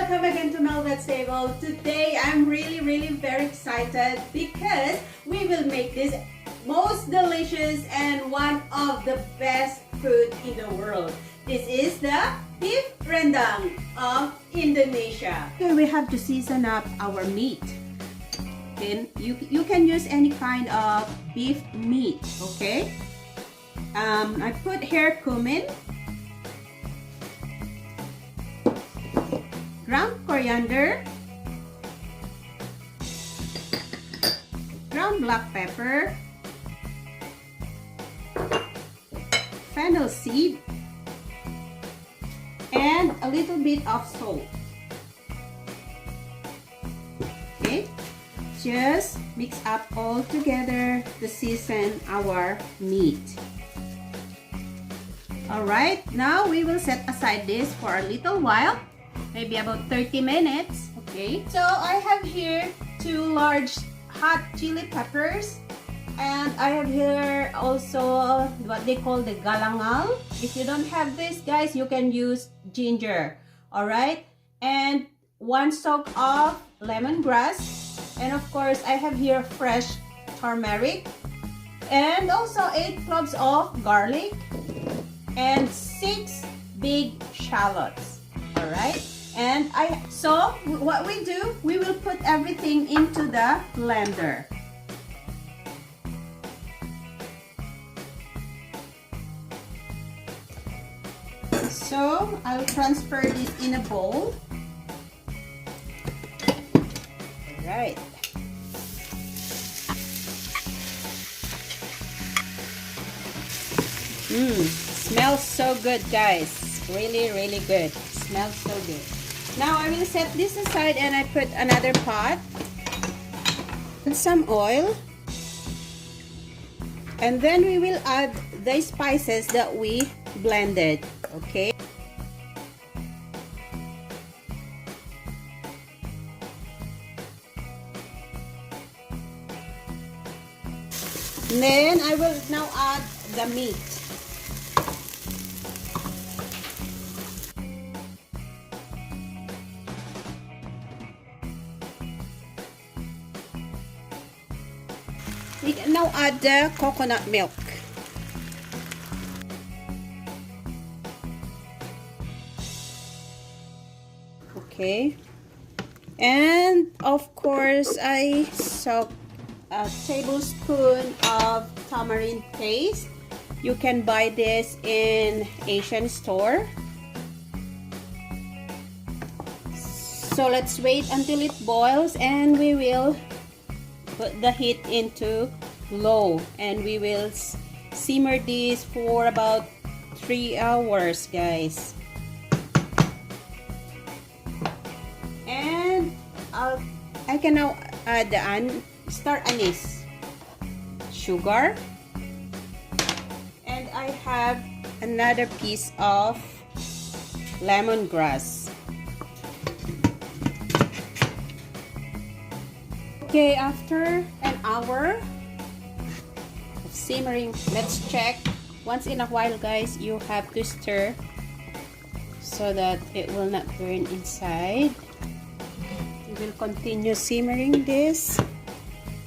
welcome again to Mhelbethstable. Today I'm really very excited because we will make this most delicious and one of the best food in the world. This is the beef rendang of Indonesia. Okay, we have to season up our meat. Then you can use any kind of beef meat, okay? I put here cumin, ground coriander, ground black pepper, fennel seed, and a little bit of salt. Okay, just mix up all together to season our meat. Alright, now we will set aside this for a little while, maybe about 30 minutes. Okay, so I have here 2 large hot chili peppers, and I have here also what they call the galangal. If you don't have this, guys, you can use ginger. Alright, and 1 stalk of lemongrass, and of course I have here fresh turmeric, and also 8 cloves of garlic, and 6 big shallots. Alright, and so what we do, we will put everything into the blender. So I'll transfer this in a bowl. Alright. Smells so good, guys. Really good. Smells so good. Now I will set this aside and I put another pot with some oil. And then we will add the spices that we blended. Okay. And then I will now add the meat. We can now add the coconut milk. Okay, and of course I soak a tablespoon of tamarind paste. You can buy this in Asian store. So let's wait until it boils, and we will put the heat into low, and we will simmer this for about 3 hours, guys. And I can now add the star anise, sugar, and I have another piece of lemongrass. Okay, after an hour of simmering, let's check. Once in a while, guys, you have to stir so that it will not burn inside. We will continue simmering this.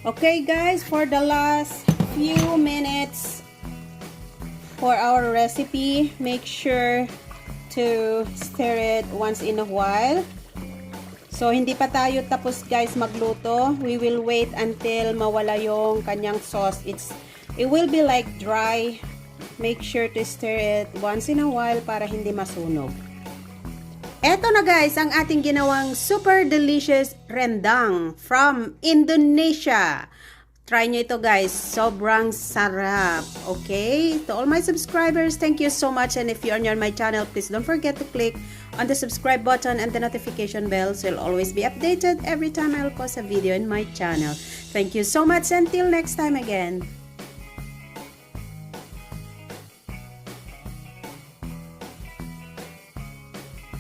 Okay, guys, for the last few minutes for our recipe, make sure to stir it once in a while. So, hindi pa tayo tapos, guys, magluto. We will wait until mawala yung kanyang sauce. It will be like dry. Make sure to stir it once in a while para hindi masunog. Eto na, guys, ang ating ginawang super delicious rendang from Indonesia. Try nyo ito, guys. Sobrang sarap. Okay? To all my subscribers, thank you so much. And if you're new on my channel, please don't forget to click on the subscribe button and the notification bell so you'll always be updated every time I'll post a video in my channel. Thank you so much. Until next time again.